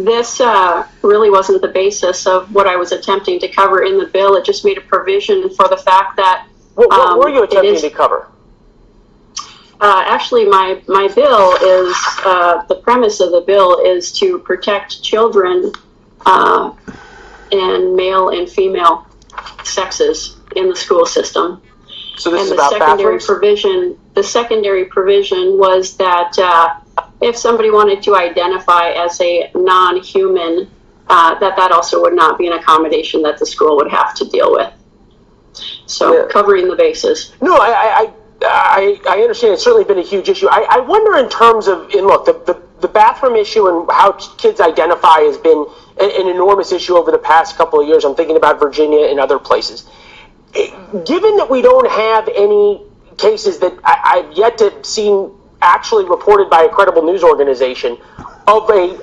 this really wasn't the basis of what I was attempting to cover in the bill. It just made a provision for the fact that... What were you attempting to cover? Actually, my bill is, the premise of the bill is to protect children in male and female sexes in the school system. So this and is about bathrooms? The secondary provision was that if somebody wanted to identify as a non-human, that also would not be an accommodation that the school would have to deal with. So covering the bases. No, I understand it's certainly been a huge issue. I wonder in terms of, and look, the bathroom issue and how kids identify has been an enormous issue over the past couple of years. I'm thinking about Virginia and other places. Given that we don't have any cases that I've yet to see actually reported by a credible news organization of a...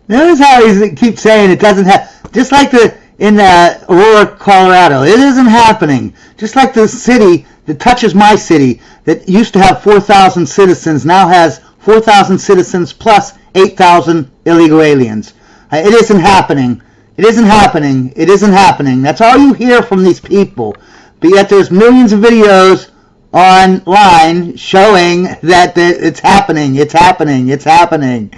Notice how he keeps saying it doesn't have... Just like in Aurora, Colorado, it isn't happening. Just like the city that touches my city that used to have 4,000 citizens now has 4,000 citizens plus 8,000 illegal aliens. It isn't happening. It isn't happening. It isn't happening. That's all you hear from these people. But yet there's millions of videos online showing that it's happening. It's happening. It's happening.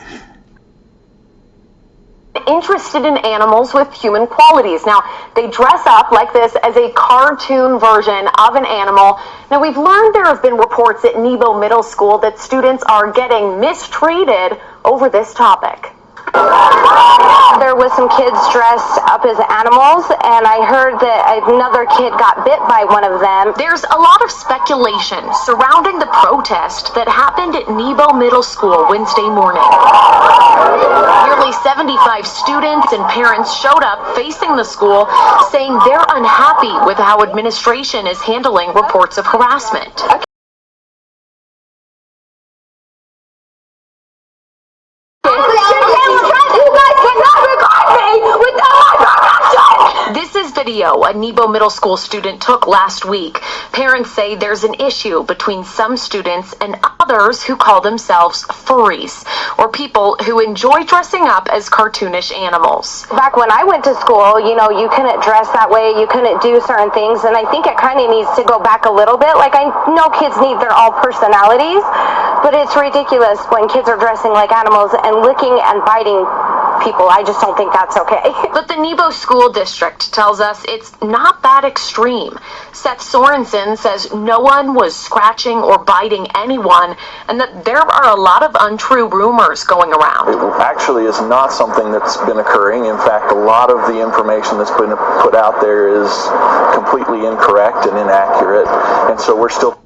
Interested in animals with human qualities. Now, they dress up like this as a cartoon version of an animal. Now, we've learned there have been reports at Nebo Middle School that students are getting mistreated over this topic. There was some kids dressed up as animals, and I heard that another kid got bit by one of them. There's a lot of speculation surrounding the protest that happened at Nebo Middle School Wednesday morning. Nearly 75 students and parents showed up facing the school, saying they're unhappy with how administration is handling reports of harassment. This is video a Nebo Middle School student took last week. Parents say there's an issue between some students and others who call themselves furries, or people who enjoy dressing up as cartoonish animals. Back when I went to school, you know, you couldn't dress that way, you couldn't do certain things, and I think it kind of needs to go back a little bit. Like, I know kids need their own personalities, but it's ridiculous when kids are dressing like animals and licking and biting people. I just don't think that's okay. But the Nebo School District tells us it's not that extreme. Seth Sorensen says no one was scratching or biting anyone, and that there are a lot of untrue rumors going around. It actually is not something that's been occurring. In fact, a lot of the information that's been put out there is completely incorrect and inaccurate, and so we're still...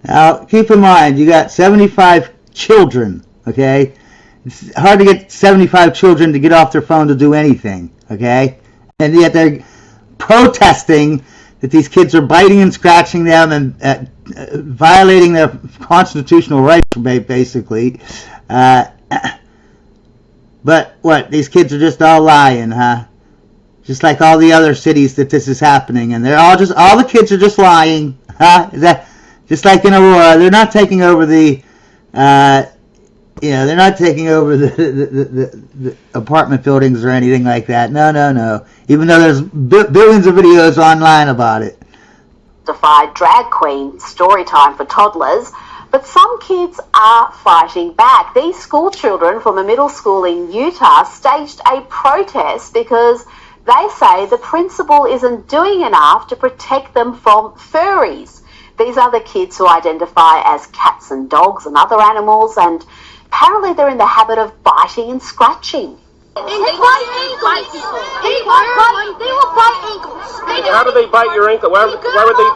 Now, keep in mind, you got 75 children, okay? It's hard to get 75 children to get off their phone to do anything, okay? And yet they're protesting that these kids are biting and scratching them and violating their constitutional rights, basically. But what? These kids are just all lying, huh? Just like all the other cities that this is happening, and they're all the kids are just lying, huh? Is that just like in Aurora? They're not taking over the. They're not taking over the apartment buildings or anything like that. No. Even though there's billions of videos online about it. Defied drag queen story time for toddlers, but some kids are fighting back. These school children from a middle school in Utah staged a protest because they say the principal isn't doing enough to protect them from furries. These are the kids who identify as cats and dogs and other animals, and apparently they're in the habit of biting and scratching. They bite people. They will bite ankles. How do they bite your ankle? Why would they?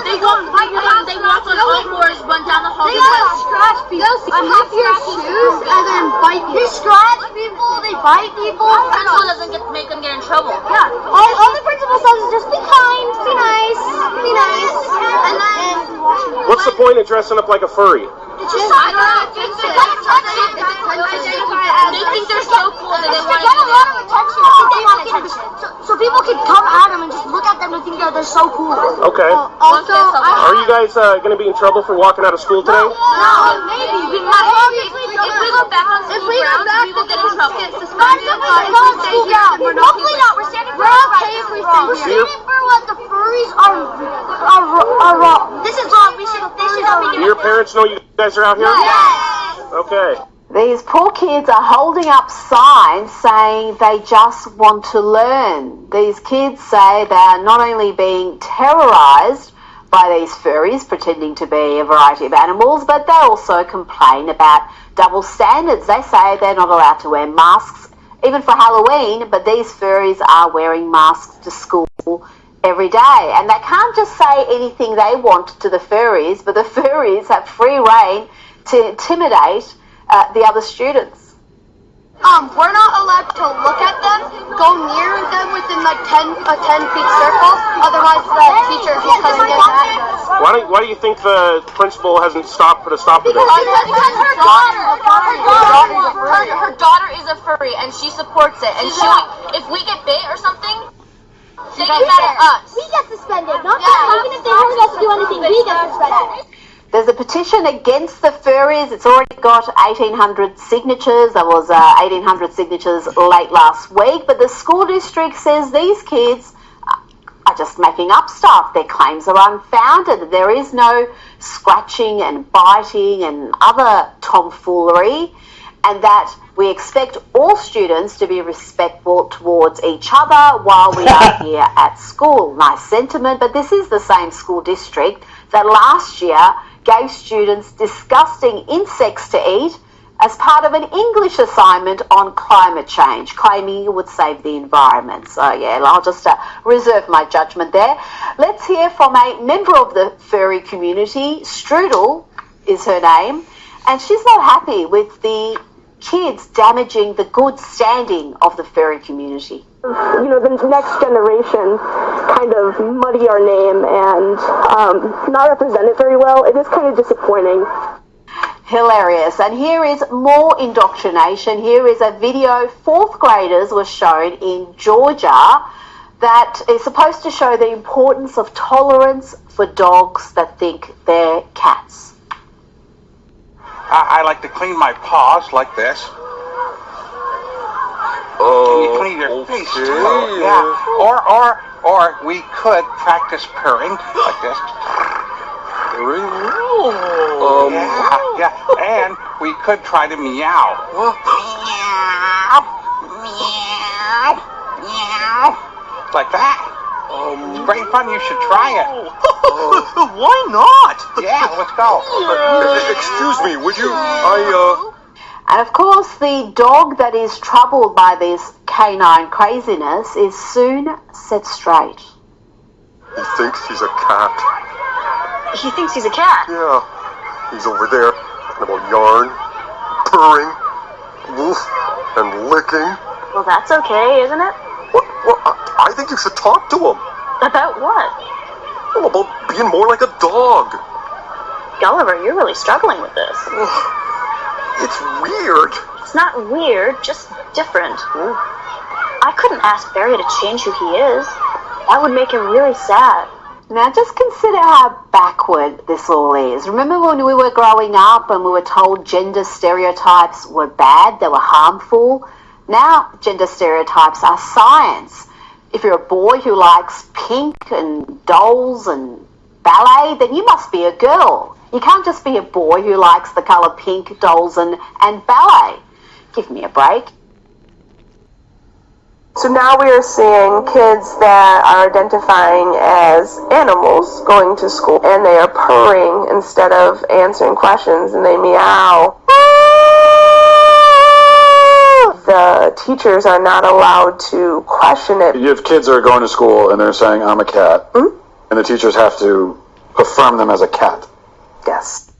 They won't bite your ankle. They walk on all fours, run down the hall. They gotta scratch people. Unhook your shoes and then bite you. They scratch people. They bite people. The principal doesn't make them get in trouble. Yeah. All the principal says is just be kind, be nice, be nice. And then. What's the point of dressing up like a furry? It's just they think they're so cool that they want to get a lot of attention. They want attention. So people can come at them and just look at them and think that they're so cool. Okay. Also, are you guys going to be in trouble for walking out of school today? No, maybe. If we go back on school grounds, we will get in trouble. stated for what the furries are wrong. This is wrong. They should not be Do your parents know you guys are out here? Yes. Okay. These poor kids are holding up signs saying they just want to learn. These kids say they are not only being terrorized by these furries pretending to be a variety of animals, but they also complain about double standards. They say they're not allowed to wear masks even for Halloween, but these furries are wearing masks to school every day. And they can't just say anything they want to the furries, but the furries have free rein to intimidate the other students. We're not allowed to look at them, go near them within like a 10-feet circle. Otherwise, the teacher is coming in at us. Why do you think the principal hasn't put a stop to this? Because her daughter is a furry and she supports it. And if we get bit or something, they get mad at us. We get suspended, not them. Even if they don't have to do anything, we get suspended. There's a petition against the furries. It's already got 1,800 signatures. There was 1,800 signatures late last week. But the school district says these kids are just making up stuff. Their claims are unfounded. There is no scratching and biting and other tomfoolery, and that we expect all students to be respectful towards each other while we are here at school. Nice sentiment, but this is the same school district that last year gave students disgusting insects to eat as part of an English assignment on climate change, claiming it would save the environment. So yeah, I'll just reserve my judgment there. Let's hear from a member of the furry community. Strudel is her name, and she's not happy with the kids damaging the good standing of the furry community. You know, the next generation kind of muddy our name and not represent it very well. It is kind of disappointing. Hilarious. And here is more indoctrination. Here is a video 4th graders were shown in Georgia that is supposed to show the importance of tolerance for dogs that think they're cats. I like to clean my paws like this. Can you clean your face too? Yeah. Or we could practice purring like this. Yeah. And we could try to meow. Like that. It's great fun. You should try it. Why not? Yeah, let's go. Excuse me, would you? And of course, the dog that is troubled by this canine craziness is soon set straight. He thinks he's a cat. He thinks he's a cat. Yeah. He's over there talking about yarn, purring, woof, and licking. Well, that's okay, isn't it? Well, I think you should talk to him. About what? Well, about being more like a dog. Gulliver, you're really struggling with this. It's weird. It's not weird, just different. I couldn't ask Barry to change who he is. That would make him really sad. Now just consider how backward this all is. Remember when we were growing up and we were told gender stereotypes were bad, they were harmful? Now gender stereotypes are science. If you're a boy who likes pink and dolls and ballet, then you must be a girl. You can't just be a boy who likes the colour pink, dolls and ballet. Give me a break. So now we are seeing kids that are identifying as animals going to school, and they are purring instead of answering questions, and they meow. The teachers are not allowed to question it. You have kids that are going to school and they're saying, I'm a cat, and the teachers have to affirm them as a cat. Yes.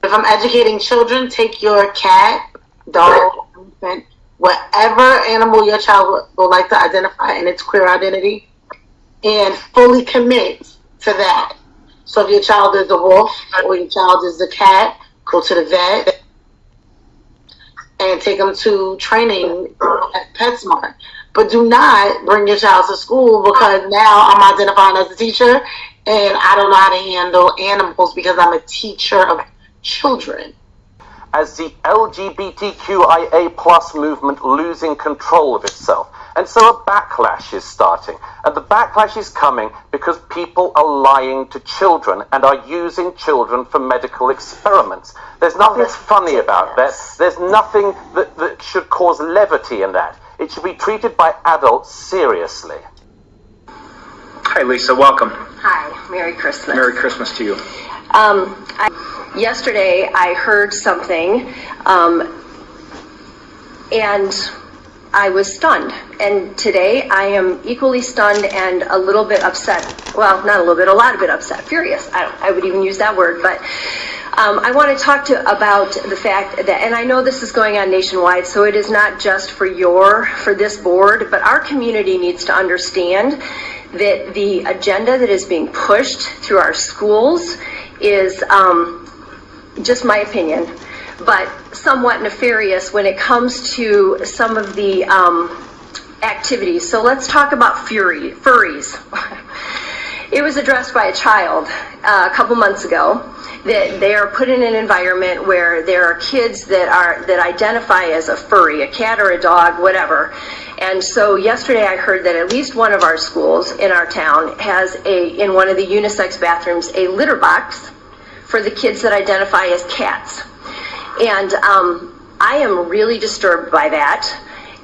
If I'm educating children, take your cat, dog, infant, whatever animal your child would like to identify in its queer identity, and fully commit to that. So if your child is a wolf or your child is a cat, go to the vet and take them to training at PetSmart. But do not bring your child to school because now I'm identifying as a teacher and I don't know how to handle animals because I'm a teacher of children. As the LGBTQIA+ movement losing control of itself, And so a backlash is starting. And the backlash is coming because people are lying to children and are using children for medical experiments. There's nothing funny about that. There's nothing that should cause levity in that. It should be treated by adults seriously. Hi, Lisa. Welcome. Hi. Merry Christmas. Merry Christmas to you. Yesterday, I heard something, and I was stunned. And today, I am equally stunned and a little bit upset. Well, not a little bit, a lot of bit upset, furious. I would even use that word, but I want to talk about the fact that, and I know this is going on nationwide, so it is not just for this board, but our community needs to understand that the agenda that is being pushed through our schools is, just my opinion, but somewhat nefarious when it comes to some of the activities. So let's talk about furries. It was addressed by a child a couple months ago that they are put in an environment where there are kids that identify as a furry, a cat or a dog, whatever. And so yesterday I heard that at least one of our schools in our town has in one of the unisex bathrooms, a litter box for the kids that identify as cats. And I am really disturbed by that.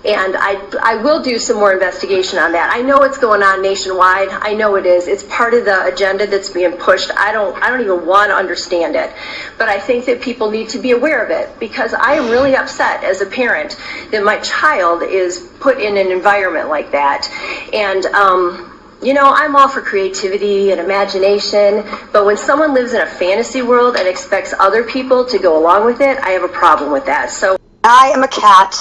And I will do some more investigation on that. I know it's going on nationwide. I know it is. It's part of the agenda that's being pushed. I don't even want to understand it. But I think that people need to be aware of it, because I am really upset as a parent that my child is put in an environment like that. And you know, I'm all for creativity and imagination, but when someone lives in a fantasy world and expects other people to go along with it, I have a problem with that. So I am a cat.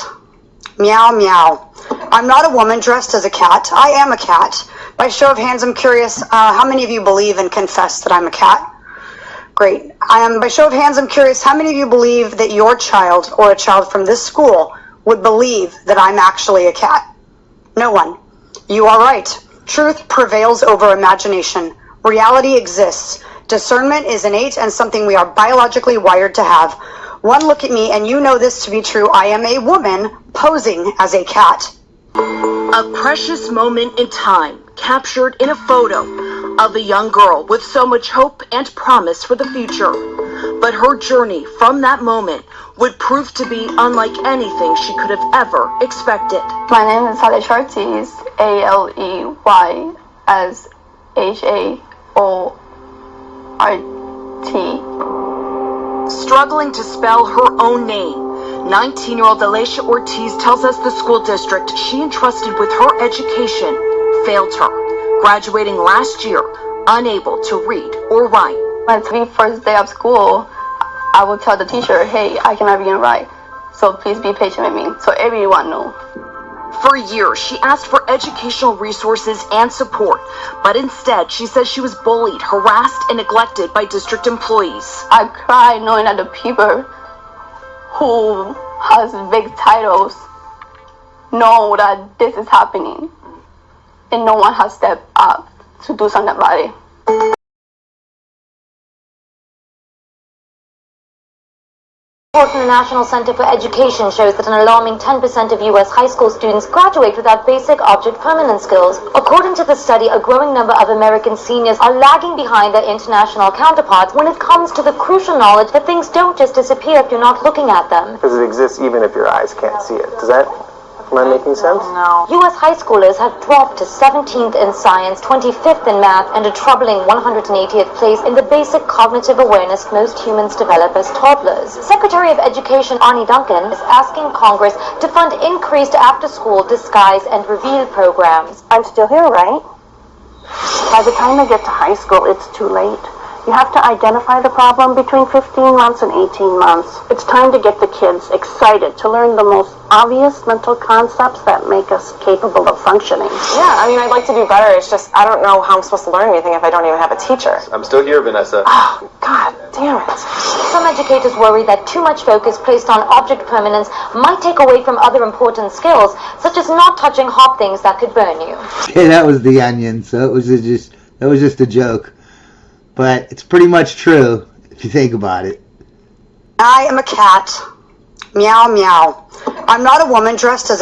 Meow, meow. I'm not a woman dressed as a cat. I am a cat. By show of hands, I'm curious, how many of you believe and confess that I'm a cat? Great. By show of hands, I'm curious, how many of you believe that your child or a child from this school would believe that I'm actually a cat? No one. You are right. Truth prevails over imagination. Reality exists. Discernment is innate and something we are biologically wired to have. One look at me and you know this to be true. I am a woman posing as a cat. A precious moment in time, captured in a photo of a young girl with so much hope and promise for the future. But her journey from that moment would prove to be unlike anything she could have ever expected. My name is Aleysh Ortiz, ALEYSHAORT. Struggling to spell her own name, 19-year-old Aleysh Ortiz tells us the school district she entrusted with her education failed her, graduating last year unable to read or write. My very first day of school, I would tell the teacher, hey, I cannot read and write, so please be patient with me, so everyone knew. For years, she asked for educational resources and support, but instead, she says she was bullied, harassed, and neglected by district employees. I cried knowing that the people who has big titles know that this is happening, and no one has stepped up to do something about it. Report from the National Center for Education shows that an alarming 10% of U.S. high school students graduate without basic object permanence skills. According to the study, a growing number of American seniors are lagging behind their international counterparts when it comes to the crucial knowledge that things don't just disappear if you're not looking at them. Because it exists even if your eyes can't see it. Am I making sense? No. U.S. high schoolers have dropped to 17th in science, 25th in math, and a troubling 180th place in the basic cognitive awareness most humans develop as toddlers. Secretary of Education Arne Duncan is asking Congress to fund increased after-school disguise and reveal programs. I'm still here, right? By the time I get to high school, it's too late. You have to identify the problem between 15 months and 18 months. It's time to get the kids excited to learn the most obvious mental concepts that make us capable of functioning. Yeah, I mean, I'd like to do better. It's just, I don't know how I'm supposed to learn anything if I don't even have a teacher. I'm still here, Vanessa. Oh, God damn it. Some educators worry that too much focus placed on object permanence might take away from other important skills, such as not touching hot things that could burn you. Okay, that was The Onion, so that was just a joke. But it's pretty much true if you think about it. I am a cat. Meow, meow. I'm not a woman dressed as a